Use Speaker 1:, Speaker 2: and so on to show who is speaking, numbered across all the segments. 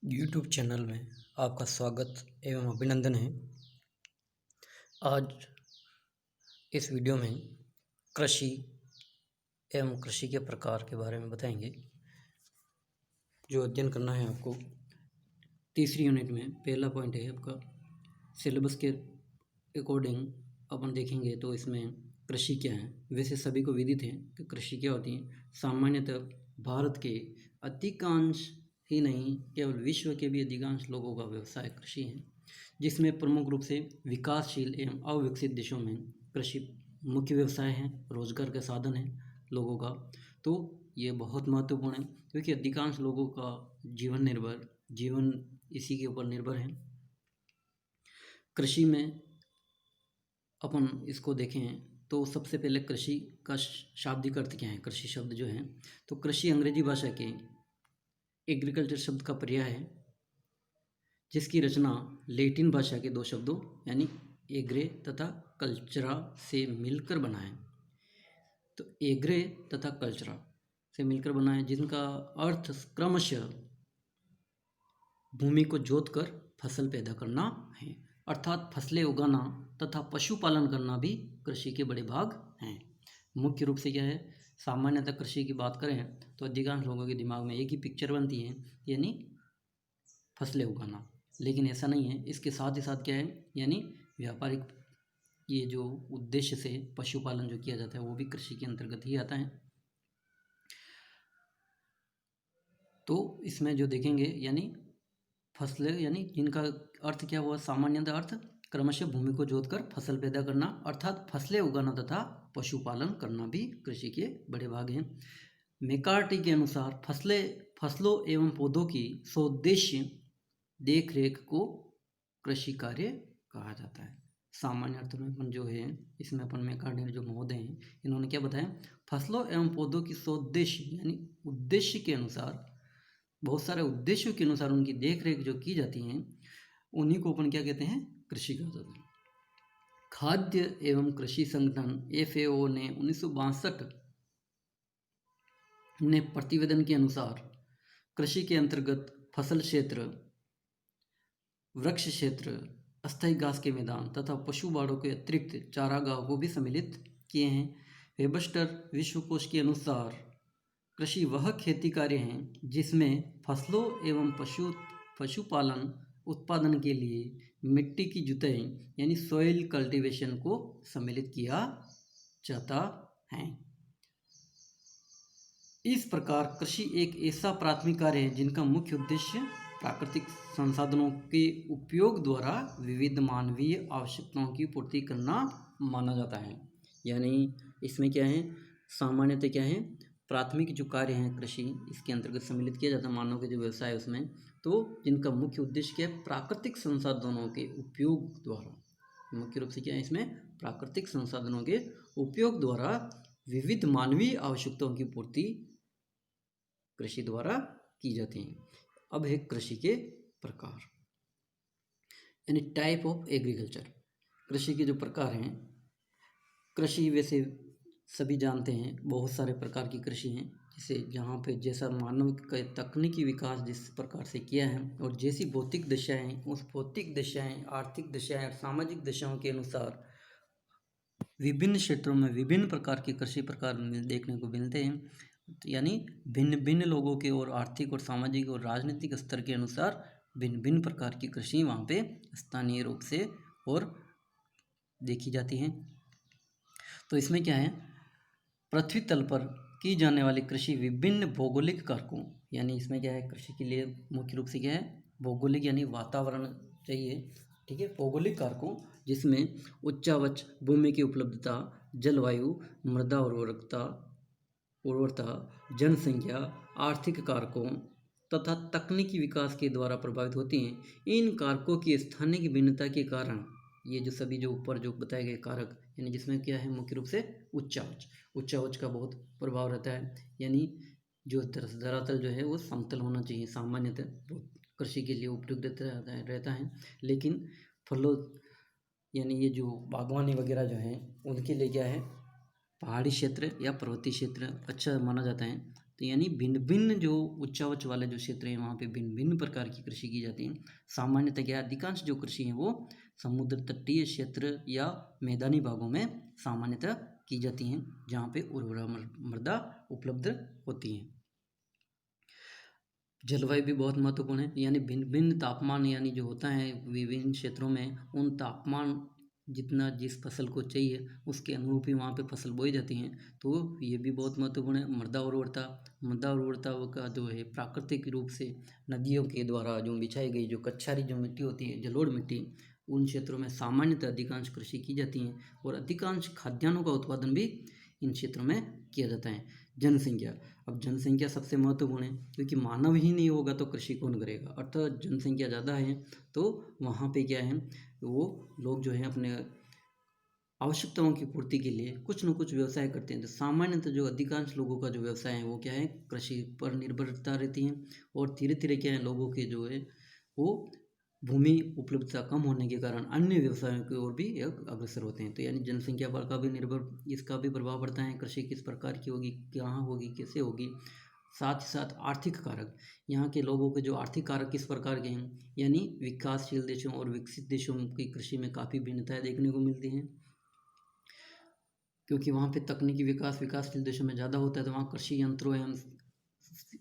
Speaker 1: YouTube channel में आपका स्वागत एवं अभिनंदन है। आज इस वीडियो में कृषि एवं कृषि के प्रकार के बारे में बताएंगे। जो अध्ययन करना है आपको तीसरी यूनिट में पहला पॉइंट है आपका सिलेबस के अकॉर्डिंग अपन देखेंगे तो इसमें कृषि क्या है। वैसे सभी को विदित है कि कृषि क्या होती है। सामान्यतः भारत के अधिकांश ही नहीं केवल विश्व के भी अधिकांश लोगों का व्यवसाय कृषि है, जिसमें प्रमुख रूप से विकासशील एवं अविकसित देशों में कृषि मुख्य व्यवसाय है, रोजगार का साधन है लोगों का। तो ये बहुत महत्वपूर्ण है क्योंकि अधिकांश लोगों का जीवन इसी के ऊपर निर्भर है। कृषि में अपन इसको देखें तो सबसे पहले कृषि का शाब्दिक अर्थ क्या है। कृषि शब्द जो है तो कृषि अंग्रेजी भाषा के एग्रीकल्चर शब्द का पर्याय है, जिसकी रचना लैटिन भाषा के दो शब्दों यानी एग्रे तथा कल्चरा से मिलकर बना है। तो एग्रे तथा कल्चरा से मिलकर बना है, जिनका अर्थ क्रमशः भूमि को जोतकर फसल पैदा करना है, अर्थात फसलें उगाना तथा पशुपालन करना भी कृषि के बड़े भाग हैं। मुख्य रूप से क्या है, सामान्यतः कृषि की बात करें तो अधिकांश लोगों के दिमाग में एक ही पिक्चर बनती है, यानी फसलें उगाना। लेकिन ऐसा नहीं है, इसके साथ ही साथ क्या है, यानी व्यापारिक ये जो उद्देश्य से पशुपालन जो किया जाता है वो भी कृषि के अंतर्गत ही आता है। तो इसमें जो देखेंगे यानी फसलें यानी जिनका अर्थ क्या हुआ, सामान्यतः अर्थ क्रमशः भूमि को जोतकर फसल पैदा करना अर्थात फसलें उगाना तथा पशुपालन करना भी कृषि के बड़े भाग हैं। मैकार्टी के अनुसार फसलों एवं पौधों की स्वदेशी देखरेख को कृषि कार्य कहा जाता है। सामान्य अर्थ में अपन जो है इसमें अपन मैकार्टी जो महोदय हैं इन्होंने क्या बताया, फसलों एवं पौधों की स्वदेशी यानी उद्देश्य के अनुसार, बहुत सारे उद्देश्यों के अनुसार उनकी देखरेख जो की जाती हैं उन्हीं को अपन क्या कहते हैं, कृषि कहा जाता है। खाद्य एवं कृषि संगठन FAO ने 1962 ने प्रतिवेदन के अनुसार कृषि के अंतर्गत फसल क्षेत्र, वृक्ष क्षेत्र, अस्थायी घास के मैदान तथा पशु बाड़ों के अतिरिक्त चारागाह को भी सम्मिलित किए हैं। वेबस्टर विश्वकोश के अनुसार कृषि वह खेती कार्य है जिसमें फसलों एवं पशुपालन उत्पादन के लिए मिट्टी की जुताई यानी सॉइल कल्टीवेशन को सम्मिलित किया जाता है। इस प्रकार कृषि एक ऐसा प्राथमिक कार्य है जिनका मुख्य उद्देश्य प्राकृतिक संसाधनों के उपयोग द्वारा विविध मानवीय आवश्यकताओं की पूर्ति करना माना जाता है। यानी इसमें क्या है, सामान्यतः क्या है, प्राथमिक जो कार्य हैं कृषि इसके अंतर्गत सम्मिलित किया जाता है मानव के जो व्यवसाय है उसमें, तो जिनका मुख्य उद्देश्य क्या है, प्राकृतिक संसाधनों के उपयोग द्वारा, मुख्य रूप से क्या है इसमें प्राकृतिक संसाधनों के उपयोग द्वारा विविध मानवीय आवश्यकताओं की पूर्ति कृषि द्वारा की जाती है। अब है कृषि के प्रकार यानी टाइप ऑफ एग्रीकल्चर। कृषि के जो प्रकार हैं, कृषि वैसे सभी जानते हैं बहुत सारे प्रकार की कृषि हैं, जिसे जहाँ पे जैसा मानव का तकनीकी विकास जिस प्रकार से किया है और जैसी भौतिक दशाएं, उस भौतिक दशाएं, आर्थिक दशाएं और सामाजिक दशाओं के अनुसार विभिन्न क्षेत्रों में विभिन्न प्रकार के कृषि प्रकार देखने को मिलते हैं। यानी भिन्न भिन्न लोगों के और आर्थिक और सामाजिक और राजनीतिक स्तर के अनुसार भिन्न भिन्न प्रकार की कृषि वहाँ पे स्थानीय रूप से और देखी जाती हैं। तो इसमें क्या है, पृथ्वी तल पर की जाने वाली कृषि विभिन्न भौगोलिक कारकों, यानी इसमें क्या है, कृषि के लिए मुख्य रूप से क्या है, भौगोलिक यानी वातावरण चाहिए, ठीक है, भौगोलिक कारकों जिसमें उच्चावच भूमि की उपलब्धता, जलवायु, मृदा उर्वरता, जनसंख्या, आर्थिक कारकों तथा तकनीकी विकास के द्वारा प्रभावित होती हैं। इन कारकों की स्थानिक भिन्नता के कारण ये जो सभी जो ऊपर जो बताए गए कारक, यानी जिसमें क्या है मुख्य रूप से उच्चावच का बहुत प्रभाव रहता है। यानी जो धरातल जो है वो समतल होना चाहिए, सामान्यतः कृषि के लिए उपयुक्त रहता है। लेकिन फलों यानी ये जो बागवानी वगैरह जो है उनके लिए क्या है, पहाड़ी क्षेत्र या पर्वतीय क्षेत्र अच्छा माना जाता है। तो यानी भिन्न भिन्न जो उच्चावच वाले जो क्षेत्र हैं वहाँ पे भिन्न भिन्न प्रकार की कृषि की जाती है। सामान्यतः क्या अधिकांश जो कृषि है वो समुद्र तटीय क्षेत्र या मैदानी भागों में सामान्यतः की जाती हैं, जहाँ पे उर्वरा मृदा उपलब्ध होती है। जलवायु भी बहुत महत्वपूर्ण है, यानी भिन्न भिन्न तापमान यानी जो होता है विभिन्न क्षेत्रों में, उन तापमान जितना जिस फसल को चाहिए उसके अनुरूप ही वहाँ पे फसल बोई जाती हैं। तो ये भी बहुत महत्वपूर्ण है। मृदा उर्वरता का जो है प्राकृतिक रूप से नदियों के द्वारा जो बिछाई गई जो कच्छारी जो मिट्टी होती है, जलोढ़ मिट्टी, उन क्षेत्रों में सामान्यतः अधिकांश कृषि की जाती है और अधिकांश खाद्यान्नों का उत्पादन भी इन क्षेत्रों में किया जाता है। जनसंख्या, अब जनसंख्या सबसे महत्वपूर्ण है, क्योंकि मानव ही नहीं होगा तो कृषि कौन करेगा। अर्थात जनसंख्या ज़्यादा है तो वहाँ पे क्या है, वो लोग जो है अपने आवश्यकताओं की पूर्ति के लिए कुछ न कुछ व्यवसाय करते हैं। तो सामान्यतः जो अधिकांश लोगों का जो व्यवसाय है वो क्या है, कृषि पर निर्भरता रहती है। और धीरे धीरे क्या है, लोगों के जो है वो भूमि उपलब्धता कम होने के कारण अन्य व्यवसायों की ओर भी अग्रसर होते हैं। तो यानी जनसंख्या पर का भी इसका भी प्रभाव पड़ता है। कृषि किस प्रकार की होगी, कहाँ होगी, कैसे होगी। साथ ही साथ आर्थिक कारक, यहाँ के लोगों के जो आर्थिक कारक किस प्रकार के हैं, यानी विकासशील देशों और विकसित देशों की कृषि में काफ़ी भिन्नताएं देखने को मिलती हैं, क्योंकि वहाँ पे तकनीकी विकास विकासशील देशों में ज़्यादा होता है। तो वहाँ कृषि यंत्रों एवं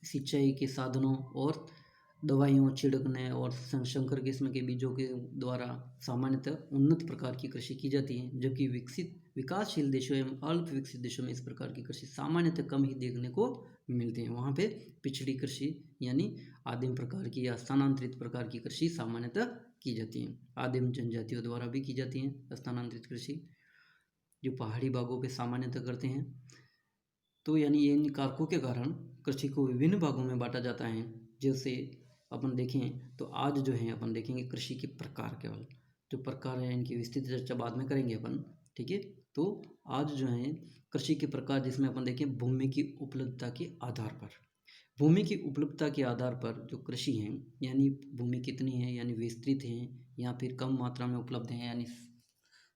Speaker 1: सिंचाई के साधनों और दवाइयों छिड़कने और संकर किस्म के बीजों के द्वारा सामान्यतः उन्नत प्रकार की कृषि की जाती है, जबकि विकासशील देशों एवं अल्प विकसित देशों में इस प्रकार की कृषि सामान्यतः कम ही देखने को मिलती है। वहाँ पे पिछड़ी कृषि यानी आदिम प्रकार की या स्थानांतरित प्रकार की कृषि सामान्यतः की जाती है। आदिम जनजातियों द्वारा भी की जाती है स्थानांतरित कृषि, जो पहाड़ी भागों पे सामान्यतः करते हैं। तो यानी इन कारकों के कारण कृषि को विभिन्न भागों में बांटा जाता है। जैसे अपन देखें तो आज जो है अपन देखेंगे कृषि के प्रकार, केवल जो प्रकार हैं इनकी विस्तृत चर्चा बाद में करेंगे अपन, ठीक है। तो आज जो है कृषि के प्रकार, जिसमें अपन देखें भूमि की उपलब्धता के आधार पर, भूमि की उपलब्धता के आधार पर जो कृषि है, यानी भूमि कितनी है, यानी विस्तृत है या फिर कम मात्रा में उपलब्ध है, यानी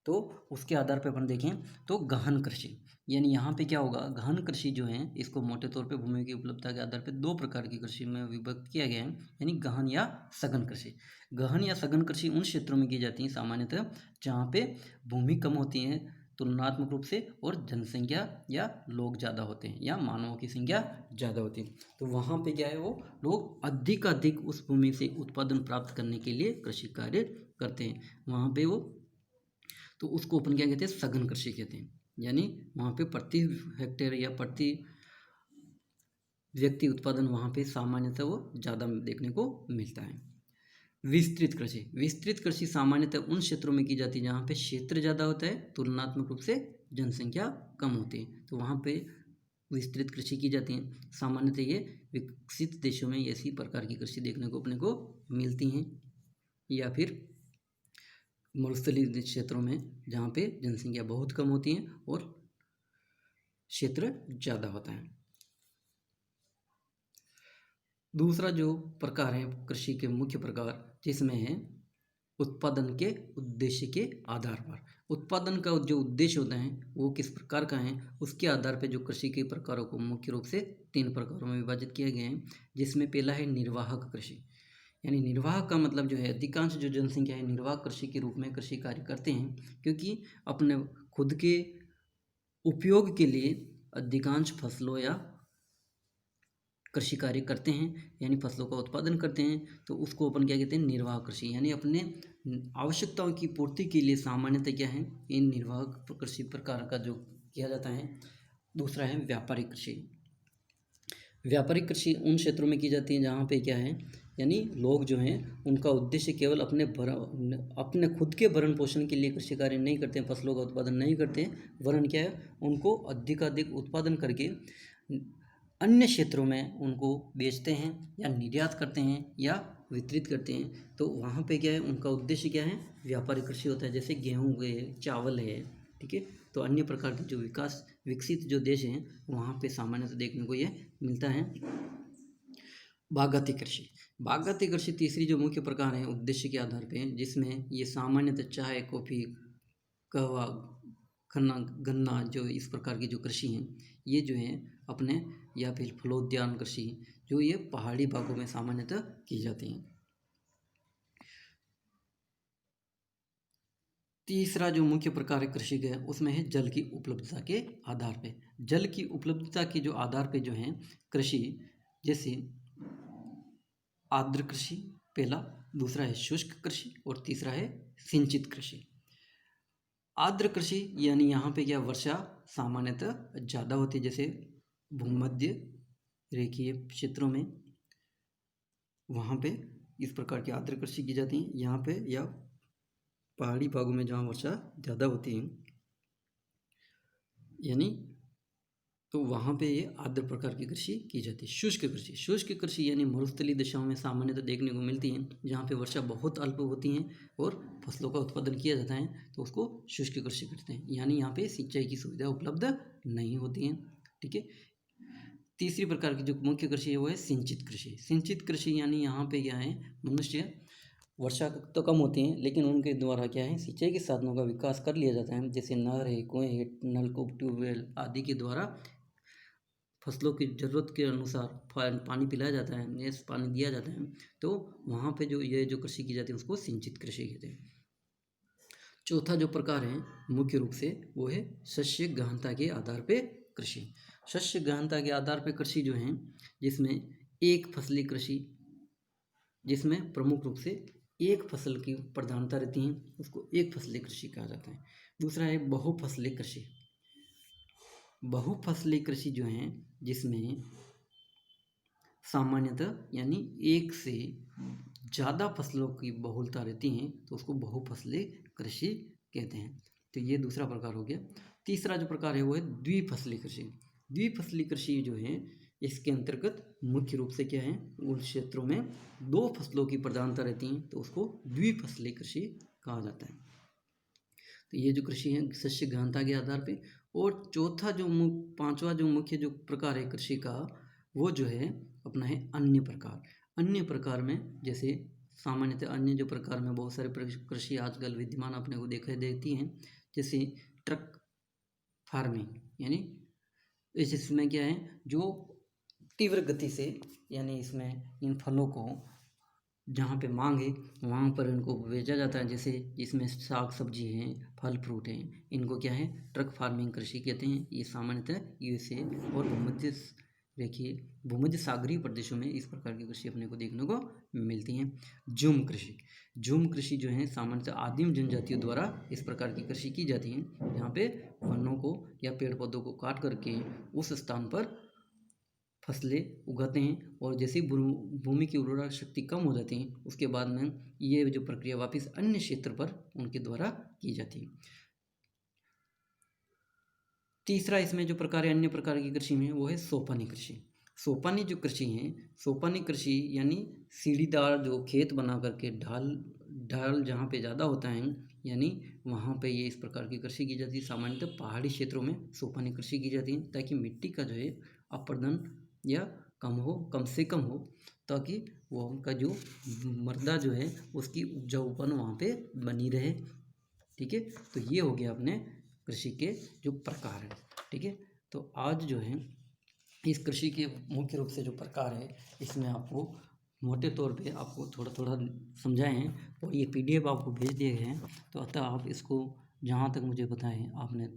Speaker 1: तो उसके आधार पर अपन देखें तो गहन कृषि, यानी यहाँ पे क्या होगा, गहन कृषि जो है इसको मोटे तौर पे भूमि की उपलब्धता के आधार पे दो प्रकार की कृषि में विभक्त किया गया है, यानी गहन या सघन कृषि। गहन या सघन कृषि उन क्षेत्रों में की जाती है सामान्यतः जहाँ पे भूमि कम होती है तुलनात्मक रूप से और जनसंख्या या लोग ज़्यादा होते हैं या मानवों की संख्या ज़्यादा होती है। तो वहाँ पे क्या है, वो लोग अधिक उस भूमि से उत्पादन प्राप्त करने के लिए कृषि कार्य करते हैं। वहाँ पे वो, तो उसको अपन क्या कहते हैं, सघन कृषि कहते हैं। यानी वहाँ पे प्रति हेक्टेयर या प्रति व्यक्ति उत्पादन वहाँ पे सामान्यतः वो ज़्यादा देखने को मिलता है। विस्तृत कृषि सामान्यतः उन क्षेत्रों में की जाती है जहाँ पे क्षेत्र ज़्यादा होता है, तुलनात्मक रूप से जनसंख्या कम होती है, तो वहाँ पे विस्तृत कृषि की जाती है। सामान्यतः ये विकसित देशों में ऐसी प्रकार की कृषि देखने को अपने को मिलती हैं, या फिर मरुस्थलीय क्षेत्रों में जहाँ पे जनसंख्या बहुत कम होती है और क्षेत्र ज़्यादा होता है। दूसरा जो प्रकार है कृषि के मुख्य प्रकार, जिसमें है उत्पादन के उद्देश्य के आधार पर। उत्पादन का जो उद्देश्य होता है वो किस प्रकार का है, उसके आधार पर जो कृषि के प्रकारों को मुख्य रूप से 3 प्रकारों में विभाजित किया गया है, जिसमें पहला है निर्वाहक कृषि। यानी निर्वाह का मतलब जो है, अधिकांश जो जनसंख्या है निर्वाह कृषि के रूप में कृषि कार्य करते हैं, क्योंकि अपने खुद के उपयोग के लिए अधिकांश फसलों या कृषि कार्य करते हैं, यानी फसलों का उत्पादन करते हैं। तो उसको अपन क्या कहते हैं, निर्वाह कृषि। यानी अपने आवश्यकताओं की पूर्ति के लिए सामान्यतः क्या है, इन निर्वाह कृषि प्रकार का जो किया जाता है। दूसरा है व्यापारिक कृषि। व्यापारिक कृषि उन क्षेत्रों में की जाती है जहाँ पे क्या है, यानी लोग जो हैं उनका उद्देश्य केवल अपने खुद के भरण पोषण के लिए कृषि कार्य नहीं करते हैं, फसलों का उत्पादन नहीं करते हैं, वरन क्या है, उनको अधिक उत्पादन करके अन्य क्षेत्रों में उनको बेचते हैं या निर्यात करते हैं या वितरित करते हैं। तो वहाँ पे क्या है, उनका उद्देश्य क्या है, व्यापारिक कृषि होता है। जैसे गेहूँ है, चावल है, ठीक है। तो अन्य प्रकार के जो विकसित जो देश हैं वहाँ पे सामान्यतः देखने को ये मिलता है। बागाती कृषि तीसरी जो मुख्य प्रकार है उद्देश्य के आधार पे, जिसमें ये सामान्यतः चाय, कॉफ़ी, कहवा, गन्ना जो इस प्रकार की जो कृषि हैं, ये जो है अपने, या फिर फलोद्यान कृषि, जो ये पहाड़ी भागों में सामान्यतः की जाती हैं। तीसरा जो मुख्य प्रकार है कृषि का, उसमें है जल की उपलब्धता के आधार पे। जल की उपलब्धता के जो आधार पे जो है कृषि, जैसे आर्द्र कृषि पहला, दूसरा है शुष्क कृषि और तीसरा है सिंचित कृषि। आर्द्र कृषि यानी यहाँ पे क्या वर्षा सामान्यतः ज़्यादा होती है, जैसे भूमध्य रेखीय क्षेत्रों में, वहाँ पे इस प्रकार की आर्द्र कृषि की जाती है। यहाँ पे या पहाड़ी भागों में जहाँ वर्षा ज़्यादा होती है, यानी तो वहाँ पे ये आर्द्र प्रकार की कृषि की जाती है। शुष्क कृषि यानी मरुस्थलीय दिशाओं में सामान्यतः देखने को मिलती है, जहाँ पे वर्षा बहुत अल्प होती है और फसलों का उत्पादन किया जाता है, तो उसको शुष्क कृषि कहते हैं। यानी यहाँ पे सिंचाई की सुविधा उपलब्ध नहीं होती है। ठीक है। तीसरी प्रकार की जो मुख्य कृषि है वो है सिंचित कृषि। सिंचित कृषि यानी यहाँ पे क्या है, मनुष्य वर्षा तो कम होती हैं, लेकिन उनके द्वारा क्या है सिंचाई के साधनों का विकास कर लिया जाता है, जैसे नहर है, कुएँ है, नलकूप, ट्यूबवेल आदि के द्वारा फसलों की ज़रूरत के अनुसार पानी पिलाया जाता है, या पानी दिया जाता है, तो वहाँ पे जो ये जो कृषि की जाती है उसको सिंचित कृषि कहते हैं। चौथा जो प्रकार है मुख्य रूप से वो है शस्य गहनता के आधार पे कृषि। शस्य गहनता के आधार पे कृषि जो है, जिसमें एक फसली कृषि, जिसमें प्रमुख रूप से एक फसल की प्रधानता रहती है, उसको एक फसली कृषि कहा जाता है। दूसरा है बहुफसली कृषि। बहुफसली कृषि जो है, जिसमें सामान्यतः यानी एक से ज़्यादा फसलों की बहुलता रहती है, तो उसको बहुफसली कृषि कहते हैं। तो ये दूसरा प्रकार हो गया। तीसरा जो प्रकार है वो है द्विफसली कृषि। द्विफसली कृषि जो है, इसके अंतर्गत मुख्य रूप से क्या है, उन क्षेत्रों में दो फसलों की प्रधानता रहती है, तो उसको द्विफसली कृषि कहा जाता है। तो ये जो कृषि है शस्य गहनता के आधार पे। और चौथा जो पांचवा जो मुख्य जो प्रकार है कृषि का, वो जो है अपना है अन्य प्रकार। अन्य प्रकार में जैसे सामान्यतः अन्य जो प्रकार में बहुत सारे कृषि आजकल विद्यमान अपने को दिखाई देती हैं, जैसे ट्रक फार्मिंग, यानी इसमें क्या है, जो तीव्र गति से, यानी इसमें इन फलों को जहाँ पे मांग है वहाँ पर इनको बेचा जाता है, जैसे इसमें साग सब्जी हैं, फल फ्रूट हैं, इनको क्या है ट्रक फार्मिंग कृषि कहते हैं। ये सामान्यतः यूएसए और भूमध्य सागरीय प्रदेशों में इस प्रकार की कृषि अपने को देखने को मिलती है। झूम कृषि। झूम कृषि जो है सामान्यतः आदिम जनजातियों द्वारा इस प्रकार की कृषि की जाती है, यहाँ पे वनों को या पेड़ पौधों को काट करके उस स्थान पर फसलें उगाते हैं, और जैसे ही भूमि की उर्वरा शक्ति कम हो जाती है, उसके बाद में ये जो प्रक्रिया वापस अन्य क्षेत्र पर उनके द्वारा की जाती है। तीसरा इसमें जो प्रकार है अन्य प्रकार की कृषि में, वो है सोपानी कृषि। सोपानी जो कृषि है, सोपानी कृषि यानी सीढ़ीदार जो खेत बना करके ढाल जहाँ पे ज़्यादा होता है, यानी वहाँ पे ये इस प्रकार की कृषि की जाती है। सामान्यतः पहाड़ी क्षेत्रों में सोपानी कृषि की जाती है, ताकि मिट्टी का जो है अपरदन या कम से कम हो, ताकि वो उनका जो मृदा जो है उसकी उपजाऊपन वहाँ पे बनी रहे। ठीक है। तो ये हो गया अपने कृषि के जो प्रकार हैं। ठीक है। तो आज जो है इस कृषि के मुख्य रूप से जो प्रकार है, इसमें आपको मोटे तौर पे आपको थोड़ा थोड़ा समझाए हैं, और ये पीडीएफ आपको भेज दिए गए हैं। तो अतः आप इसको जहाँ तक मुझे पता है आपने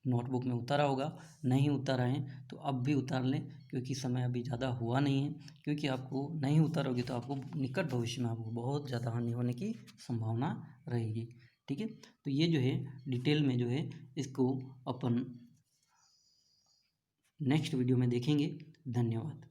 Speaker 1: नोटबुक में उतारा होगा, नहीं उतारा है तो अब भी उतार लें, क्योंकि समय अभी ज़्यादा हुआ नहीं है। क्योंकि आपको नहीं उतारोगे तो आपको निकट भविष्य में आपको बहुत ज़्यादा हानि होने की संभावना रहेगी। ठीक है। तो ये जो है डिटेल में जो है इसको अपन नेक्स्ट वीडियो में देखेंगे। धन्यवाद।